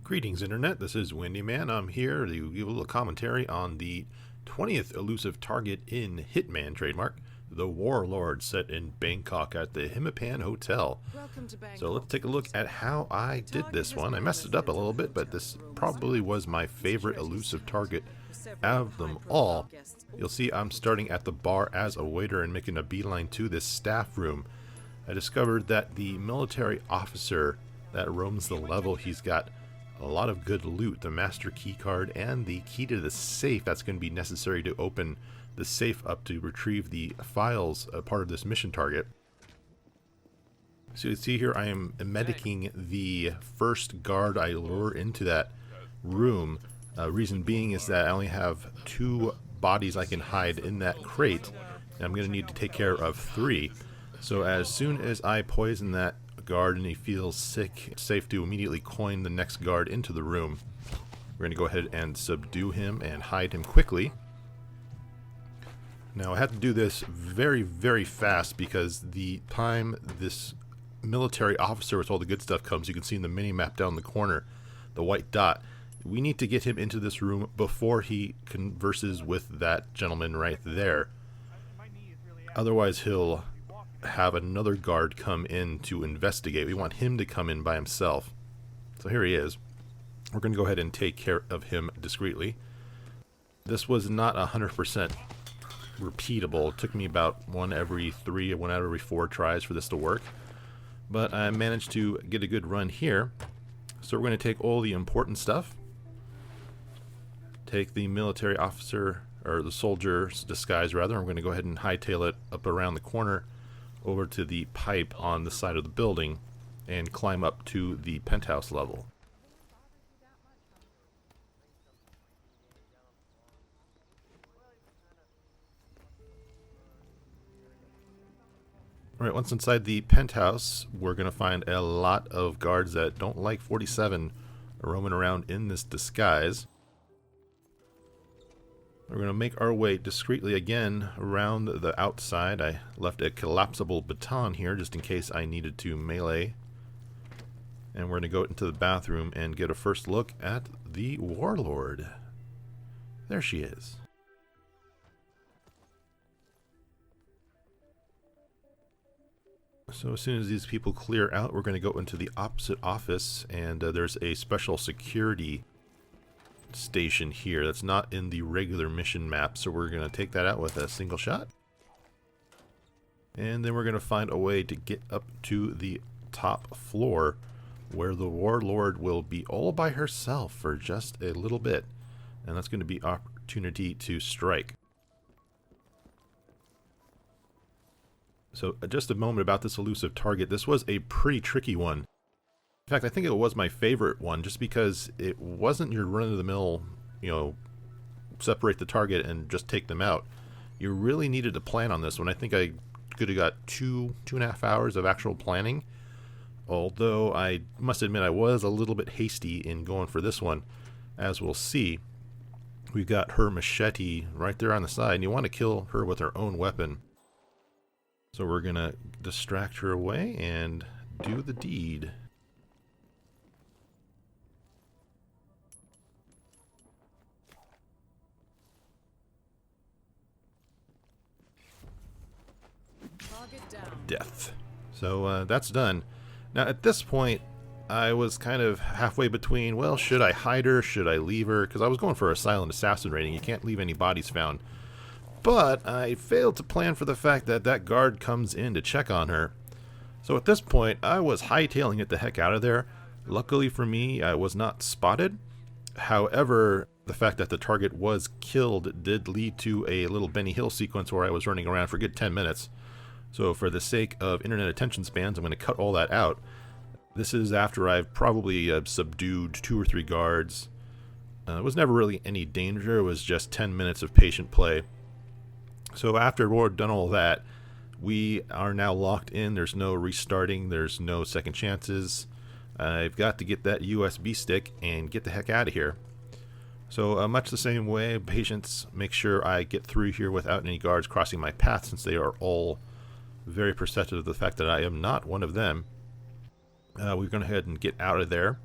Greetings, Internet. This is Windy Man. I'm here to give a little commentary on the 20th elusive target in Hitman trademark, the Warlord, set in Bangkok at the Hitman Hotel. So let's take a look at how I did this one. I messed it up a little bit, but this probably was my favorite elusive target out of them all. You'll see I'm starting at the bar as a waiter and making a beeline to this staff room. I discovered that the military officer that roams the level, he's got a lot of good loot, the master key card and the key to the safe that's going to be necessary to open the safe up to retrieve the files, part of this mission target. So you see here I am medicing the first guard I lure into that room. Reason being is that I only have 2 bodies I can hide in that crate, and I'm going to need to take care of 3. So as soon as I poison that guard and he feels sick, it's safe to immediately coin the next guard into the room. We're going to go ahead and subdue him and hide him quickly. Now I have to do this very, very fast because the time this military officer with all the good stuff comes, you can see in the mini-map down in the corner, the white dot. We need to get him into this room before he converses with that gentleman right there. Otherwise he'll have another guard come in to investigate. We want him to come in by himself. So here he is. We're going to go ahead and take care of him discreetly. This was not 100% repeatable. It took me about 1 every 3 or 1 out of every 4 tries for this to work. But I managed to get a good run here. So we're going to take all the important stuff. Take the military officer, or the soldier's disguise rather. I'm going to go ahead and hightail it up around the corner over to the pipe on the side of the building and climb up to the penthouse level. Alright, once inside the penthouse, we're going to find a lot of guards that don't like 47 roaming around in this disguise. We're going to make our way discreetly again around the outside. I left a collapsible baton here just in case I needed to melee. And we're going to go into the bathroom and get a first look at the Warlord. There she is. So as soon as these people clear out, we're going to go into the opposite office, and there's a special security station here that's not in the regular mission map, so we're going to take that out with a single shot. And then we're going to find a way to get up to the top floor where the Warlord will be all by herself for just a little bit, and that's going to be opportunity to strike. So just a moment about this elusive target. This was a pretty tricky one. In fact, I think it was my favorite one just because it wasn't your run-of-the-mill, separate the target and just take them out. You really needed to plan on this one. I think I could have got 2.5 hours of actual planning. Although I must admit I was a little bit hasty in going for this one. As we'll see, we've got her machete right there on the side, and you want to kill her with her own weapon. So we're going to distract her away and do the deed. Death. So that's done. Now at this point I was kind of halfway between, well, should I hide her, should I leave her, because I was going for a silent assassin rating. You can't leave any bodies found. But I failed to plan for the fact that that guard comes in to check on her. So at this point I was hightailing it the heck out of there. Luckily for me, I was not spotted. However, the fact that the target was killed did lead to a little Benny Hill sequence where I was running around for a good 10 minutes. So for the sake of internet attention spans, I'm going to cut all that out. This is after I've probably subdued 2 or 3 guards. It was never really any danger. It was just 10 minutes of patient play. So after we've done all that, we are now locked in. There's no restarting. There's no second chances. I've got to get that USB stick and get the heck out of here. So much the same way, patients, make sure I get through here without any guards crossing my path, since they are all very perceptive of the fact that I am not one of them. We're going to go ahead and get out of there.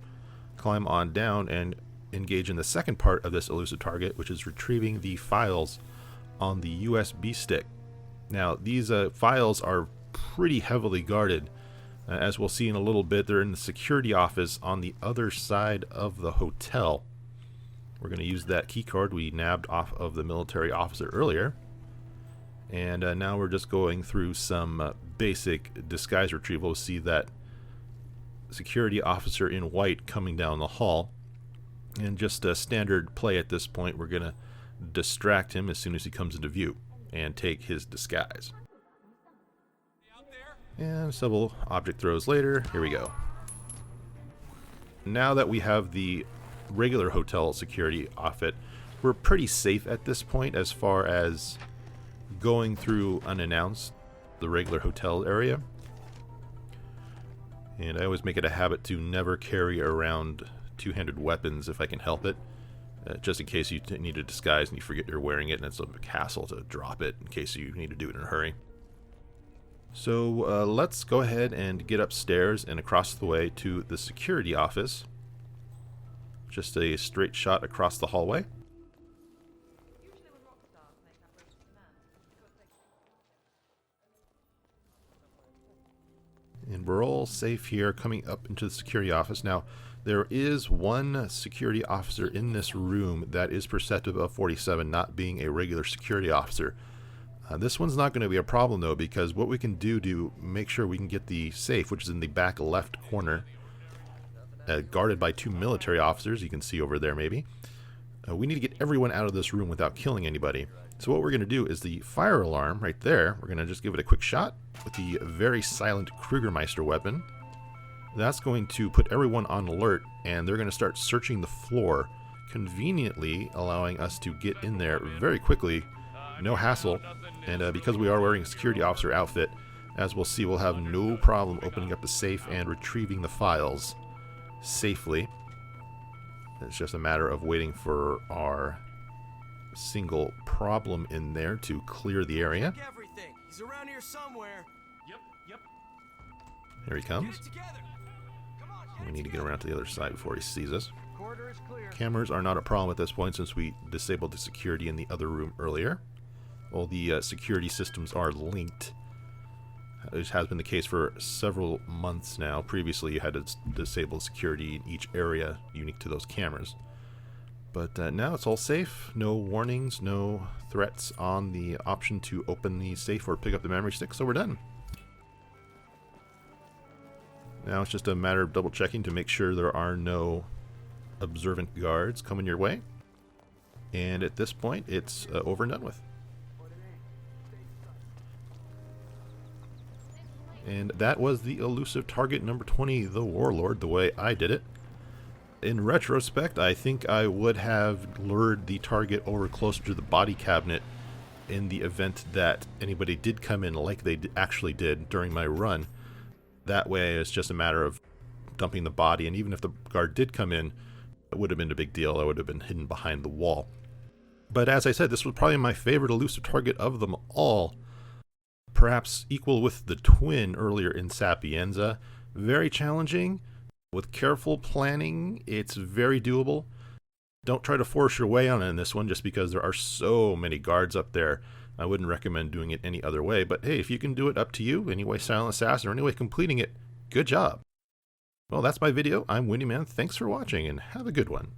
climb on down and engage in the second part of this elusive target, which is retrieving the files on the USB stick. Now, these files are pretty heavily guarded. As we'll see in a little bit, they're in the security office on the other side of the hotel. We're going to use that key card we nabbed off of the military officer earlier. And now we're just going through some basic disguise retrieval. We'll see that security officer in white coming down the hall. And just a standard play at this point, we're going to distract him as soon as he comes into view and take his disguise. And several object throws later, here we go. Now that we have the regular hotel security outfit, we're pretty safe at this point as far as going through unannounced the regular hotel area. And I always make it a habit to never carry around two-handed weapons if I can help it, just in case you need a disguise and you forget you're wearing it and it's a hassle to drop it in case you need to do it in a hurry. So let's go ahead and get upstairs and across the way to the security office. Just a straight shot across the hallway. And we're all safe here coming up into the security office. Now, there is one security officer in this room that is perceptive of 47 not being a regular security officer. This one's not going to be a problem though, because what we can do to make sure we can get the safe, which is in the back left corner, guarded by two military officers, you can see over there maybe. We need to get everyone out of this room without killing anybody. So what we're going to do is the fire alarm right there, we're going to just give it a quick shot with the very silent Kriegermeister weapon. That's going to put everyone on alert, and they're going to start searching the floor, conveniently allowing us to get in there very quickly, no hassle. And because we are wearing a security officer outfit, as we'll see, we'll have no problem opening up the safe and retrieving the files safely. It's just a matter of waiting for our single problem in there to clear the area. Everything. He's around here somewhere. Yep. Here he comes. We need to get around to the other side before he sees us. Cameras are not a problem at this point since we disabled the security in the other room earlier. All the security systems are linked. This has been the case for several months now. Previously, you had to disable security in each area unique to those cameras. But now it's all safe. No warnings, no threats on the option to open the safe or pick up the memory stick, so we're done. Now it's just a matter of double checking to make sure there are no observant guards coming your way. And at this point, it's over and done with. And that was the elusive target number 20, the Warlord, the way I did it. In retrospect, I think I would have lured the target over closer to the body cabinet in the event that anybody did come in like they actually did during my run. That way, it's just a matter of dumping the body, and even if the guard did come in, it would have been a big deal. I would have been hidden behind the wall. But as I said, this was probably my favorite elusive target of them all. Perhaps equal with the twin earlier in Sapienza. Very challenging. With careful planning, it's very doable. Don't try to force your way on it in this one just because there are so many guards up there. I wouldn't recommend doing it any other way, but hey, if you can do it, up to you. Anyway, Silent Assassin, or anyway completing it, good job. Well, that's my video. I'm Windy Man. Thanks for watching, and have a good one.